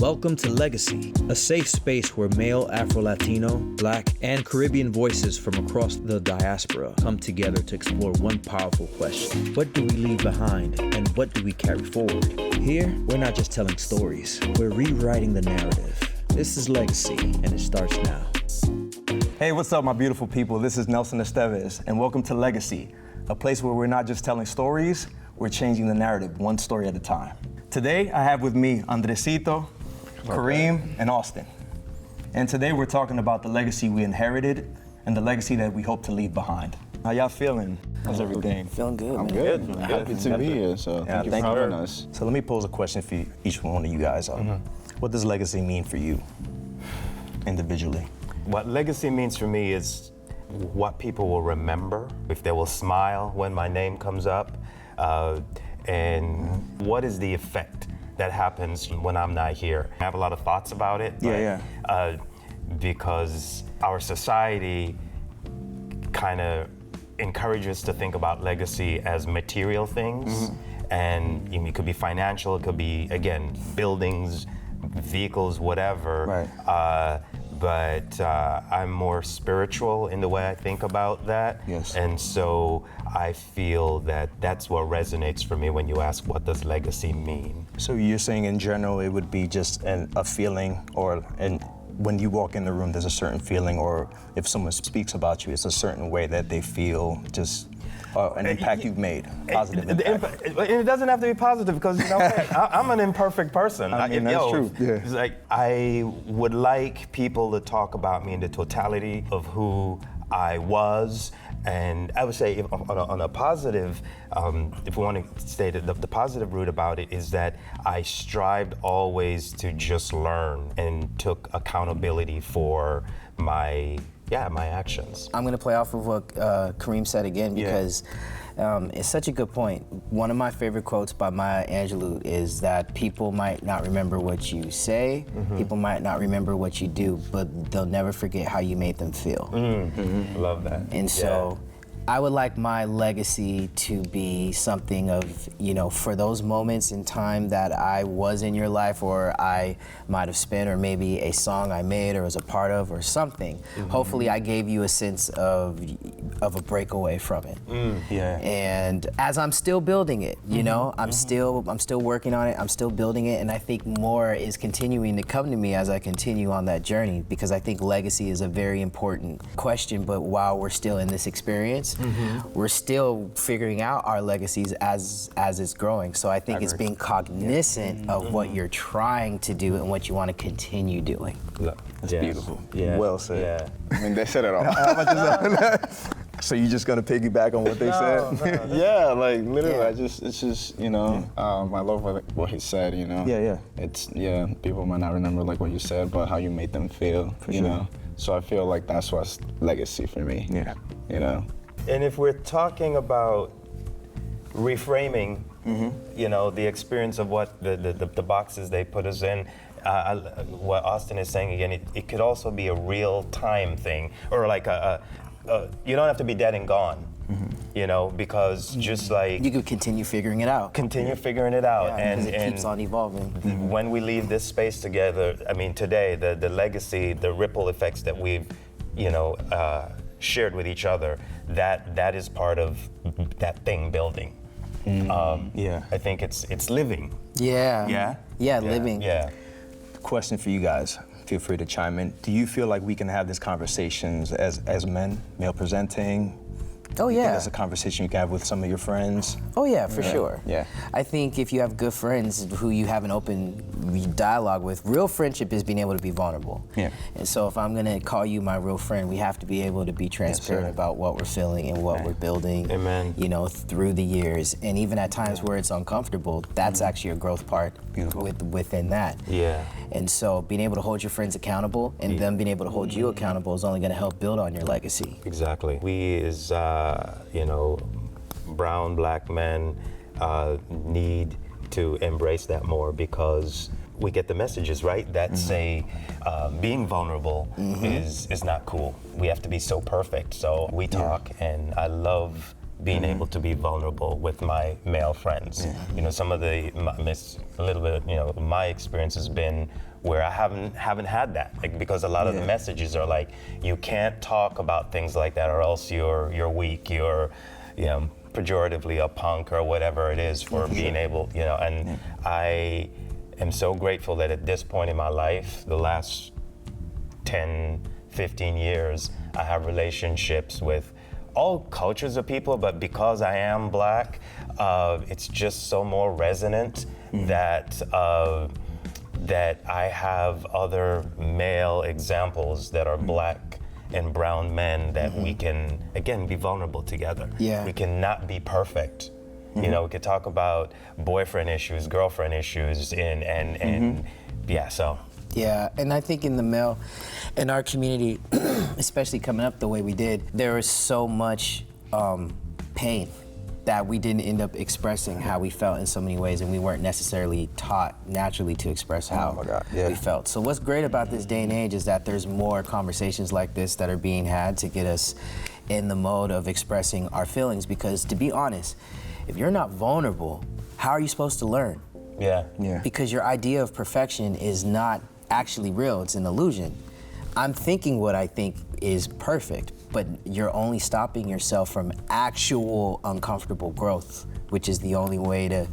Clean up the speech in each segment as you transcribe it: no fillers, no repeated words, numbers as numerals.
Welcome to Legacy, a safe space where male Afro-Latino, Black, and Caribbean voices from across the diaspora come together to explore one powerful question. What do we leave behind, and what do we carry forward? Here, we're not just telling stories, we're rewriting the narrative. This is Legacy, and it starts now. Hey, what's up, my beautiful people? This is Nelson Estevez, and welcome to Legacy, a place where we're not just telling stories, we're changing the narrative one story at a time. Today, I have with me Andresito, Kareem, and Austin. And today we're talking about the legacy we inherited and the legacy that we hope to leave behind. How y'all feeling? How's everything? Feeling good, I'm man. good. Happy to be here, so thank you for having us. So let me pose a question for each one of you guys. What does legacy mean for you, individually? What legacy means for me is what people will remember, if they will smile when my name comes up, and what is the effect that happens when I'm not here. I have a lot of thoughts about it, because our society kind of encourages to think about legacy as material things, and it could be financial, it could be, again, buildings, vehicles, whatever. Right. But I'm more spiritual in the way I think about that. Yes. And so I feel that that's what resonates for me when you ask, what does legacy mean? So you're saying in general it would be just a feeling, and when you walk in the room there's a certain feeling, or if someone speaks about you, it's a certain way that they feel, just an impact you've made, positive impact. It doesn't have to be positive, because you know I'm an imperfect person. I mean, that's true. Yeah. It's like, I would like people to talk about me in the totality of who I was. And I would say, on a positive, if we want to say that the positive root about it is that I strived always to just learn and took accountability for my actions. I'm gonna play off of what Kareem said again, because it's such a good point. One of my favorite quotes by Maya Angelou is that people might not remember what you say, people might not remember what you do, but they'll never forget how you made them feel. Love that. And so I would like my legacy to be something of, for those moments in time that I was in your life, or I might have spent, or maybe a song I made or was a part of, or something. Hopefully I gave you a sense of a breakaway from it. And as I'm still building it, I'm still working on it, I'm still building it, and I think more is continuing to come to me as I continue on that journey, because I think legacy is a very important question, but while we're still in this experience, we're still figuring out our legacies as it's growing. So I think it's being cognizant of what you're trying to do and what you want to continue doing. That's beautiful. Yeah. Well said. I mean, they said it all. So you're just gonna piggyback on what they said? Yeah, like literally, it's just, I love what he said, It's, people might not remember like what you said, but how you made them feel, you know? So I feel like that's what's legacy for me, And if we're talking about reframing, the experience of what the boxes they put us in, what Austin is saying again, it could also be a real-time thing, or like you don't have to be dead and gone, because just like... You could continue figuring it out. And it keeps on evolving. When we leave this space together, I mean, today, the legacy, the ripple effects that we've, shared with each other, that is part of that thing building. I think it's living. Living. Question for you guys, feel free to chime in. Do you feel like we can have these conversations as men, male presenting? Oh, You think yeah. that's a conversation you can have with some of your friends? Oh, yeah, for sure. Yeah. I think if you have good friends who you have an open dialogue with, real friendship is being able to be vulnerable. Yeah. And so if I'm gonna call you my real friend, we have to be able to be transparent about what we're feeling and what we're building, Amen. Through the years. And even at times where it's uncomfortable, that's actually a growth part within that. Yeah. And so being able to hold your friends accountable and them being able to hold you accountable is only gonna help build on your legacy. Exactly. We as, brown, Black men need to embrace that more, because we get the messages, right, that say being vulnerable is not cool. We have to be so perfect. So we talk, and I love being able to be vulnerable with my male friends. You know, some of a little bit, you know, my experience has been where I haven't had that, like, because a lot of the messages are like, you can't talk about things like that, or else you're weak, you're, you know, pejoratively a punk or whatever it is for being able, you know, and I am so grateful that at this point in my life, the last 10, 15 years, I have relationships with all cultures of people, but because I am Black, it's just so more resonant that I have other male examples that are Black and brown men that we can, again, be vulnerable together. Yeah. We cannot be perfect. You know, we could talk about boyfriend issues, girlfriend issues, and yeah, so. Yeah, and I think in our community, especially coming up the way we did, there was so much pain that we didn't end up expressing how we felt in so many ways, and we weren't necessarily taught naturally to express how we felt. So what's great about this day and age is that there's more conversations like this that are being had to get us in the mode of expressing our feelings, because to be honest, if you're not vulnerable, how are you supposed to learn? Yeah. Because your idea of perfection is not actually real, it's an illusion. I'm thinking what I think is perfect, but you're only stopping yourself from actual uncomfortable growth, which is the only way to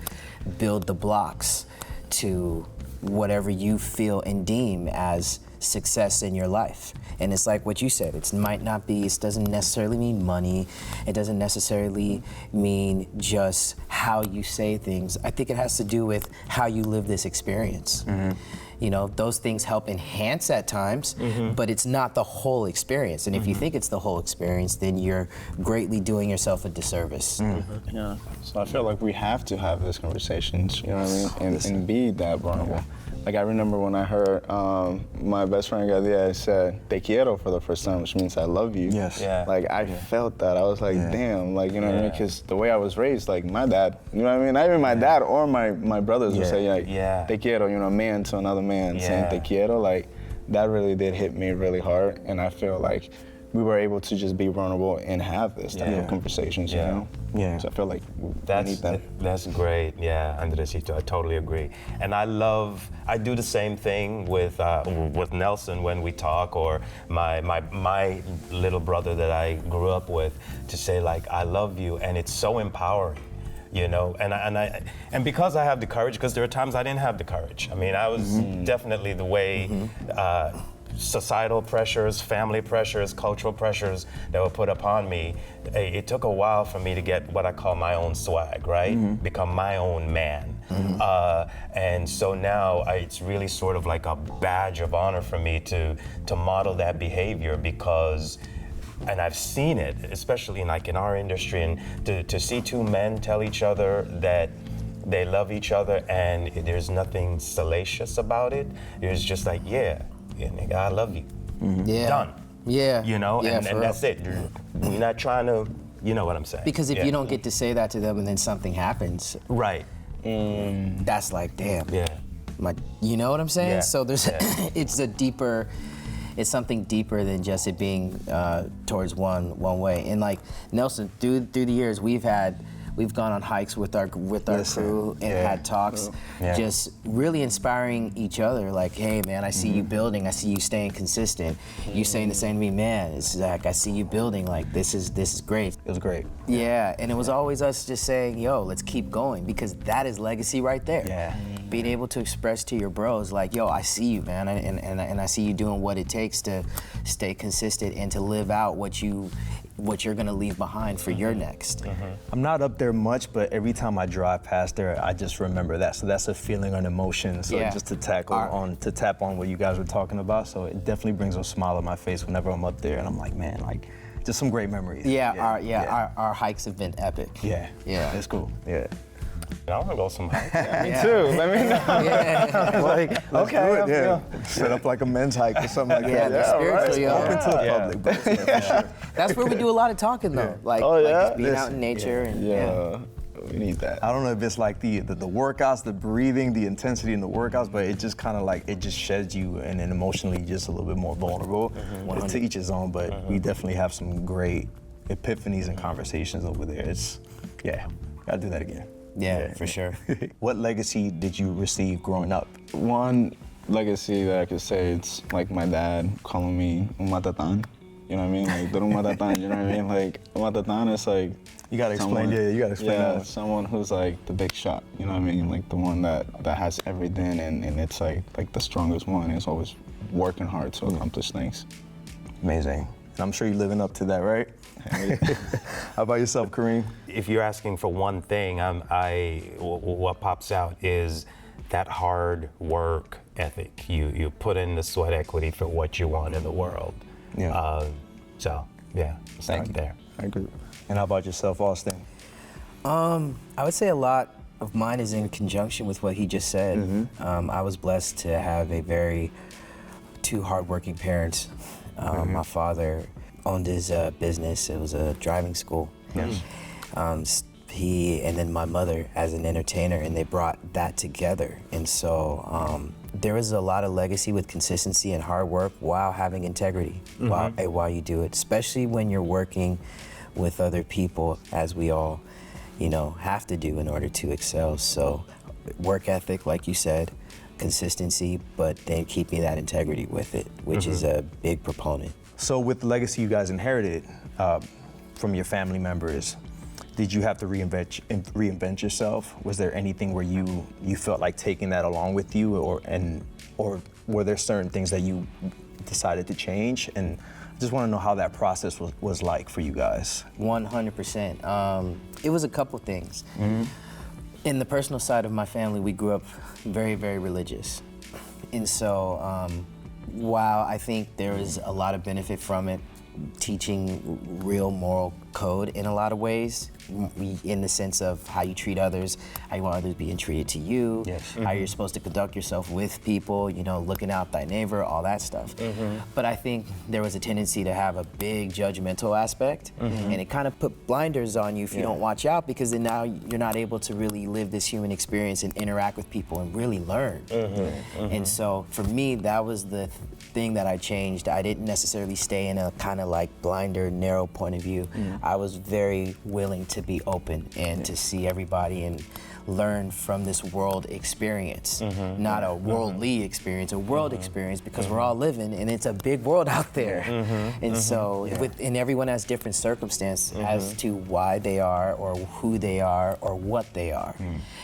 build the blocks to whatever you feel and deem as success in your life. And it's like what you said, it doesn't necessarily mean money, it doesn't necessarily mean just how you say things. I think it has to do with how you live this experience. You know, those things help enhance at times, but it's not the whole experience. And if you think it's the whole experience, then you're greatly doing yourself a disservice. Yeah. So I feel like we have to have these conversations, you know what I mean, and be that vulnerable. Like, I remember when I heard my best friend Gadia said "te quiero" for the first time, which means I love you. Yes. Yeah. Like, I felt that. I was like, damn, like, you know what I mean? Because the way I was raised, like, my dad, you know what I mean? Not even my dad or my brothers would say, like, "te quiero," you know, a man to another man saying "te quiero." Like, that really did hit me really hard. And I feel like we were able to just be vulnerable and have this type of conversations, you know? Yeah. So I feel like we need that. That's great, yeah, Andresito, I totally agree. And I do the same thing with Nelson when we talk, or my little brother that I grew up with, to say, like, I love you, and it's so empowering. You know, and because I have the courage, because there are times I didn't have the courage. I mean, I was definitely the way societal pressures, family pressures, cultural pressures that were put upon me. It took a while for me to get what I call my own swag, right? Become my own man. And so now it's really sort of like a badge of honor for me to model that behavior, because, and I've seen it, especially in our industry, and to see two men tell each other that they love each other and there's nothing salacious about it. It's just like, yeah, nigga, I love you. Done. Yeah. You know, and that's it. You're not trying to, you know what I'm saying. Because if you don't get to say that to them and then something happens, right. That's like, damn. Yeah. You know what I'm saying? Yeah. So there's, it's something deeper than just it being towards one way. And like Nelson, through the years, we've gone on hikes with our crew and had talks, just really inspiring each other. Like, hey man, I see you building, I see you staying consistent. You saying the same to me, man, it's like, I see you building, like this is great. It was great. Yeah, and it was always us just saying, yo, let's keep going, because that is legacy right there. Yeah. Being able to express to your bros, like, yo, I see you, man, and I see you doing what it takes to stay consistent and to live out what you're gonna leave behind for your next. I'm not up there much, but every time I drive past there, I just remember that. So that's a feeling, an emotion. So just to tap on what you guys were talking about. So it definitely brings a smile on my face whenever I'm up there, and I'm like, man, like, just some great memories. Our hikes have been epic. Yeah, it's cool. Yeah. I want to go some hikes. Me too. Let me know. Like, okay, set up like a men's hike or something like that. Yeah, spiritual, yo. Open to the public, but for sure. That's where we do a lot of talking though. Like, just being out in nature and we need that. I don't know if it's like the workouts, the breathing, the intensity in the workouts, but it just kind of like, it just sheds you and then emotionally just a little bit more vulnerable. To each his own, but we definitely have some great epiphanies and conversations over there. It's, yeah, gotta do that again. Yeah, for sure. What legacy did you receive growing up? One legacy that I could say, it's like my dad calling me un matatan. You know what I mean? Like, un matatan, you know what I mean? Like, un matatan is like, you gotta explain, you gotta explain that. Someone who's like the big shot, you know what I mean? Like the one that has everything and it's like the strongest one is always working hard to accomplish things. Amazing. And I'm sure you're living up to that, right? How about yourself, Kareem? If you're asking for one thing, what pops out is that hard work ethic. You put in the sweat equity for what you want in the world. Yeah. Thank you. There. I agree. And how about yourself, Austin? I would say a lot of mine is in conjunction with what he just said. Mm-hmm. I was blessed to have two hardworking parents. My father owned his business. It was a driving school. Yes. He and then my mother as an entertainer, and they brought that together. And so there was a lot of legacy with consistency and hard work while having integrity while you do it, especially when you're working with other people, as we all, have to do in order to excel. So work ethic, like you said, consistency, but then keeping that integrity with it, which is a big proponent. So with the legacy you guys inherited from your family members, did you have to reinvent yourself? Was there anything where you felt like taking that along with you, or were there certain things that you decided to change? And I just want to know how that process was like for you guys. 100%. It was a couple things. In the personal side of my family, we grew up very, very religious. And so while I think there is a lot of benefit from it, teaching real moral code in a lot of ways, in the sense of how you treat others, how you want others being treated to you, how you're supposed to conduct yourself with people, looking out thy neighbor, all that stuff. But I think there was a tendency to have a big judgmental aspect, and it kind of put blinders on you if you don't watch out, because then now you're not able to really live this human experience and interact with people and really learn. And so for me, that was the thing that I changed. I didn't necessarily stay in a kind of like blinder, narrow point of view. I was very willing to be open and to see everybody and learn from this world experience, not a worldly experience, a world experience, because we're all living and it's a big world out there. And so, and everyone has different circumstances as to why they are or who they are or what they are.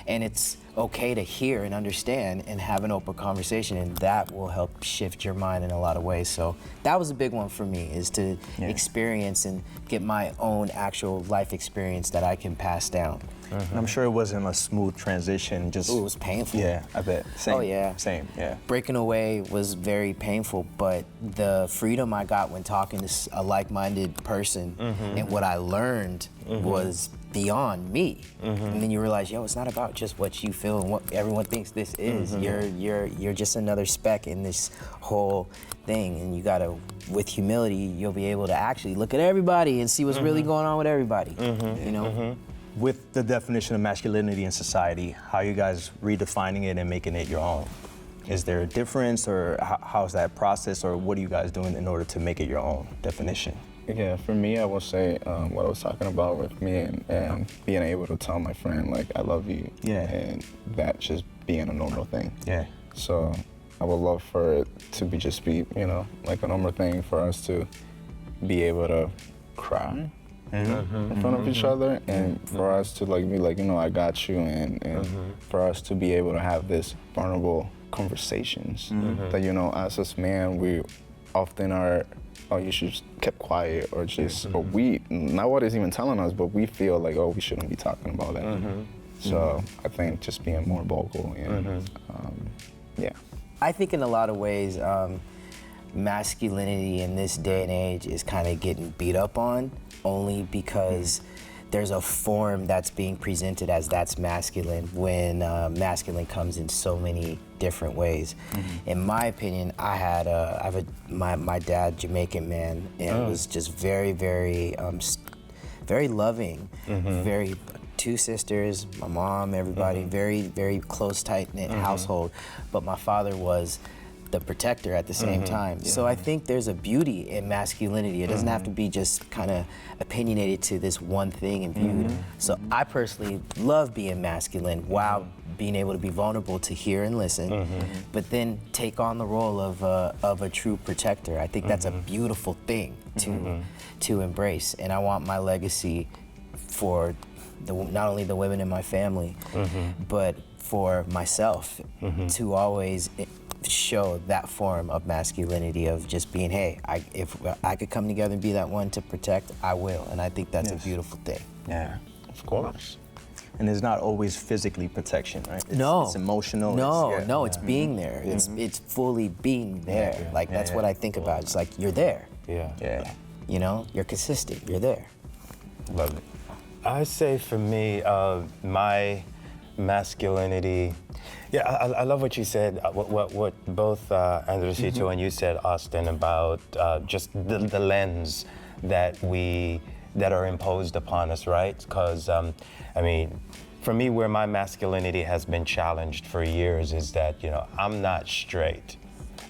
And it's okay to hear and understand and have an open conversation, and that will help shift your mind in a lot of ways. So that was a big one for me, is to experience and get my own actual life experience that I can pass down. And I'm sure it wasn't a smooth transition. Just it was painful. Yeah, I bet. Same. Oh yeah. Same. Yeah. Breaking away was very painful, but the freedom I got when talking to a like-minded person and what I learned was beyond me. And then you realize, it's not about just what you feel and what everyone thinks this is. You're just another speck in this whole thing, and you gotta, with humility, you'll be able to actually look at everybody and see what's really going on with everybody. With the definition of masculinity in society, how are you guys redefining it and making it your own? Is there a difference, or how's that process, or what are you guys doing in order to make it your own definition? Yeah, for me, I will say what I was talking about with me and being able to tell my friend, like, I love you. Yeah. And that just being a normal thing. Yeah. So I would love for it to be like a normal thing for us to be able to cry in front of each other, and for us to be like, I got you, and for us to be able to have this vulnerable conversations that, as us man, we often are, you should just keep quiet, or just, or we, not what is even telling us, but we feel like, we shouldn't be talking about that. So I think just being more vocal and, I think in a lot of ways, masculinity in this day and age is kind of getting beat up on, only because there's a form that's being presented as that's masculine, when masculine comes in so many different ways. In my opinion, I have my dad, Jamaican man, and was just very, very, very loving, very, two sisters, my mom, everybody, very, very close, tight-knit household. But my father was the protector at the same time. So I think there's a beauty in masculinity. It doesn't have to be just kind of opinionated to this one thing and viewed. So I personally love being masculine while being able to be vulnerable to hear and listen, but then take on the role of a true protector. I think that's a beautiful thing to embrace, and I want my legacy for not only the women in my family, but for myself to always show that form of masculinity of just being, hey, if I could come together and be that one to protect, I will, and I think that's a beautiful thing. Yeah, of course. And it's not always physically protection, right? It's emotional. It's being there. It's fully being there. Like that's what I think about. It's like you're there. Yeah. You know, you're consistent. You're there. Love it. I say for me, my masculinity. Yeah, I love what you said. What both Andresito and you said, Austin, about just the lens that are imposed upon us, right? Because I mean, for me, where my masculinity has been challenged for years is that I'm not straight,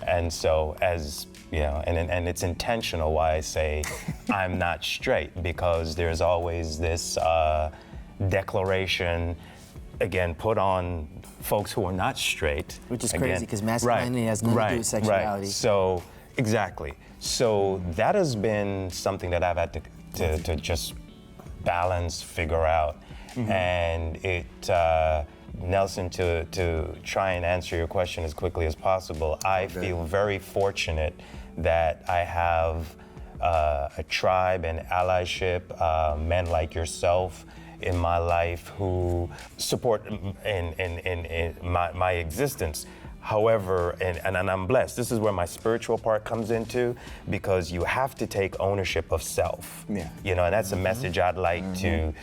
and so as and it's intentional why I say I'm not straight, because there's always this declaration, again, put on folks who are not straight. Which is crazy, because masculinity has nothing to do with sexuality. Right. So, exactly. So that has been something that I've had to just balance, figure out. And it, Nelson, to try and answer your question as quickly as possible, I feel very fortunate that I have a tribe and allyship, men like yourself in my life who support in my existence. However, and I'm blessed, this is where my spiritual part comes into, because you have to take ownership of self. And that's a message I'd like to,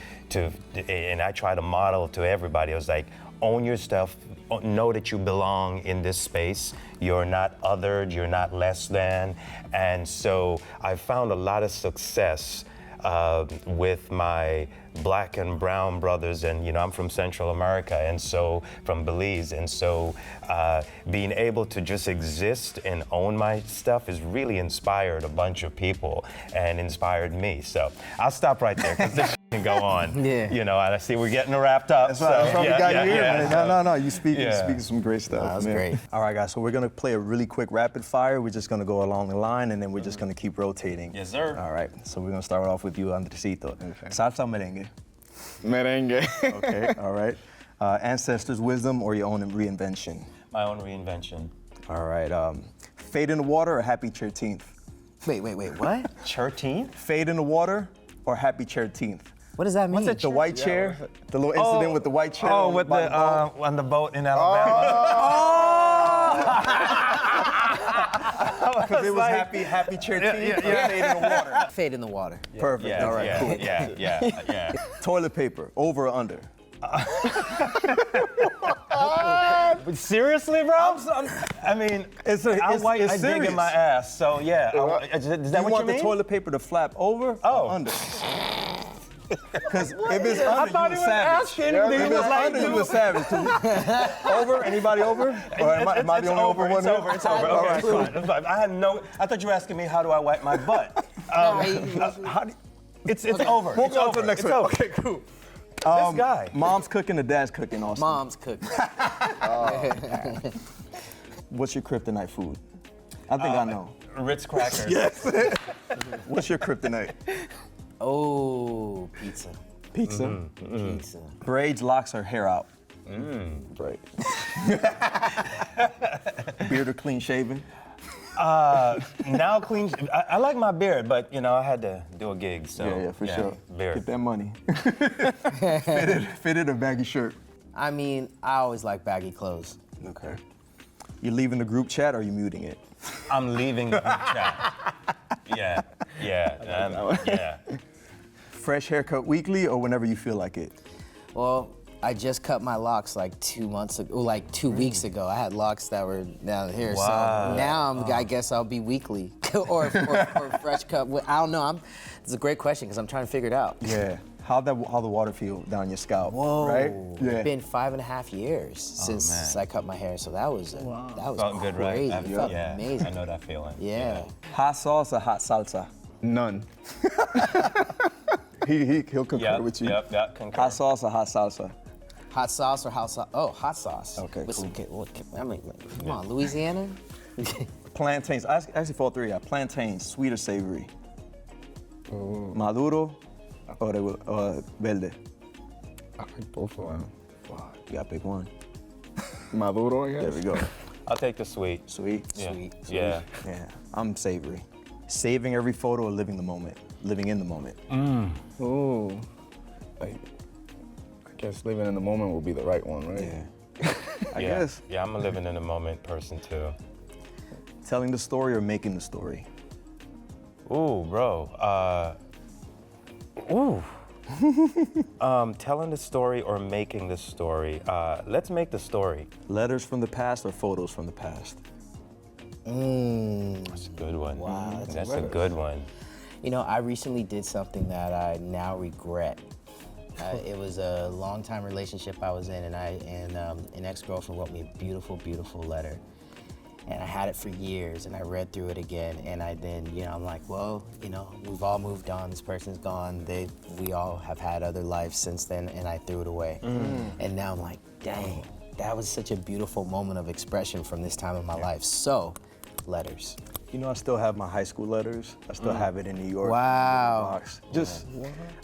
and I try to model to everybody. I was like, own your stuff, know that you belong in this space. You're not othered, you're not less than. And so I found a lot of success with my Black and brown brothers, and I'm from Central America, and so from Belize, and so being able to just exist and own my stuff has really inspired a bunch of people and inspired me. So I'll stop right there, because this can go on. And I see we're getting wrapped up. That's right. We got you here, man. No, you speaking some great stuff. That was great. All right, guys, so we're gonna play a really quick rapid fire. We're just gonna go along the line, and then we're just gonna keep rotating. Yes, sir. All right, so we're gonna start off with you, Andresito. Salsa o merengue? Merengue. Okay, all right. Ancestors' wisdom or your own reinvention? My own reinvention. All right. Fade in the water or happy 13th? Wait, what? 13th? Fade in the water or happy 13th? What does that mean? What's the white chair? The little incident with the white chair? Oh, with the on the boat in Alabama. Because it was happy chair teeth. Fade in the water. Fade in the water. Perfect. All right. Cool. Yeah. Toilet paper, over or under? Seriously, bro? I mean, I dig in my ass, so yeah. Is that you what you want mean? the toilet paper to flap over or under? Because if it's under, I thought you he a was savage. asking. If it's under, you a savage. Over? Anybody over? Or am I the only over one? It's over. It's over. Okay, it's fine. It's fine. I thought you were asking me how do I wipe my butt. It's over. We'll go on to the next one. Okay, cool. This guy. Mom's cooking or dad's cooking, Austin? Mom's cooking. What's your kryptonite food? I think I know. Ritz crackers. Yes. What's your kryptonite? Oh, pizza. Pizza? Pizza. Braids, locks, or hair out? Braids. Beard or clean shaven? Now clean. I like my beard, but I had to do a gig, so Yeah, for sure. Beard. Get that money. Fitted or baggy shirt? I mean, I always like baggy clothes. Okay. You leaving the group chat or you muting it? I'm leaving the group chat. Yeah. Fresh haircut weekly or whenever you feel like it? Well, I just cut my locks like 2 months ago, like 2 weeks ago. I had locks that were down here, Wow. so now I guess I'll be weekly or fresh cut. I don't know. It's a great question because I'm trying to figure it out. Yeah. How the water feel down your scalp? Whoa. Right? Yeah. It's been 5.5 years since I cut my hair, so that was Felt crazy. good, right? It felt Yeah, amazing. I know that feeling. Yeah. Hot sauce or hot salsa? None. He'll concur with you. Yep, concur. Hot sauce or hot salsa? Hot sauce or hot sauce? Oh, hot sauce. Okay, With cool. I mean, come on, Louisiana? Plantains. Actually, for all three, plantains, sweet or savory? Maduro or verde? I like both of them. Wow, you gotta pick one. Maduro, I guess. There we go. I'll take the sweet. Sweet? Yeah. Sweet. Yeah. Yeah, I'm savory. Saving every photo or living the moment? Living in the moment. Ooh. Like, I guess living in the moment will be the right one, right? Yeah. I guess. Yeah, I'm a living in the moment person too. Telling the story or making the story? Ooh, bro. Telling the story or making the story. Let's make the story. Letters from the past or photos from the past? That's a good one. Wow, that's a good one. You know, I recently did something that I now regret. It was a long-time relationship I was in, and an ex-girlfriend wrote me a beautiful, beautiful letter. And I had it for years, and I read through it again, and I'm like, well, we've all moved on, this person's gone, we all have had other lives since then, and I threw it away. And now I'm like, dang, that was such a beautiful moment of expression from this time in my life. So, letters. I still have my high school letters. I still have it in New York. Wow. Box. Just,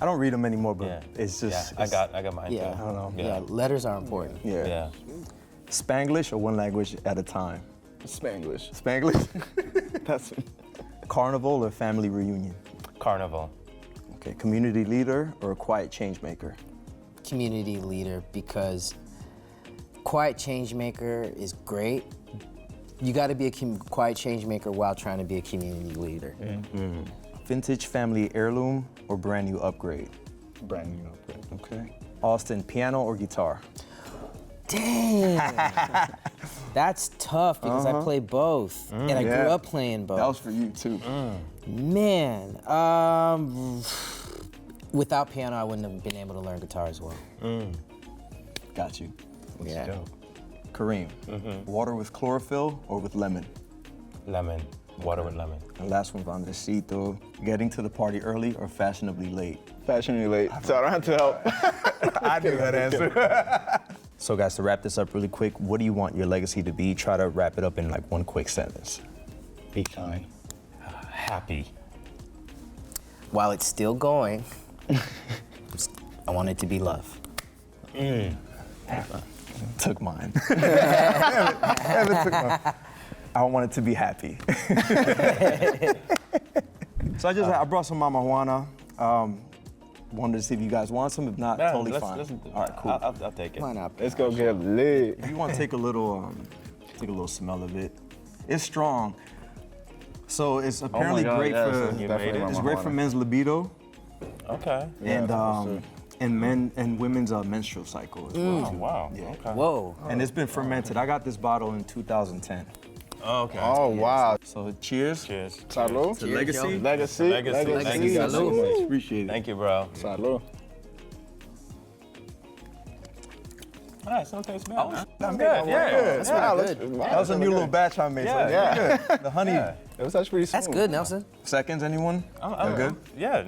I don't read them anymore, but it's just. I got mine Yeah, too. I don't know. Yeah, letters are important. Yeah. Spanglish or one language at a time? Spanglish. Spanglish? That's Carnival or family reunion? Carnival. Okay, community leader or a quiet change maker? Community leader, because quiet change maker is great. You got to be a quiet change maker while trying to be a community leader. Vintage family heirloom or brand new upgrade? brand new upgrade. Okay. Austin, piano or guitar? Dang. That's tough because I play both. And I grew up playing both. That was for you too. Man, without piano, I wouldn't have been able to learn guitar as well. Got you. Yeah. Dope. Kareem, water with chlorophyll or with lemon? Lemon. Water with lemon. And last one, Andresito, getting to the party early or fashionably late? Fashionably late, so I don't have to help. I knew that answer. So guys, to wrap this up really quick, what do you want your legacy to be? Try to wrap it up in like one quick sentence. Be kind. Happy. While it's still going, I want it to be love. Took mine. Evan took mine. I want it to be happy. So I brought some Mama Juana. Wanted to see if you guys want some. If not, totally fine. All right, cool. I'll take it. Why not? Let's go get lit. If you want to take a little smell of it, it's strong. So it's apparently great for it's great for men's libido Okay. and men and women's menstrual cycle as well. Oh, wow. Yeah. Okay. Whoa. And it's been fermented. I got this bottle in 2010. Okay. Oh, wow. So cheers. Cheers. Salud. To legacy. Legacy. Legacy. Thank you guys so Salud. much. Appreciate it. Thank you, bro. Salud. All right, so it tastes bad. Huh? I'm good. Yeah. That's really good. That was a new little batch I made. So Yeah. good. The honey. It was actually pretty smooth. That's good, Nelson. Seconds, anyone? I'm good? Yeah.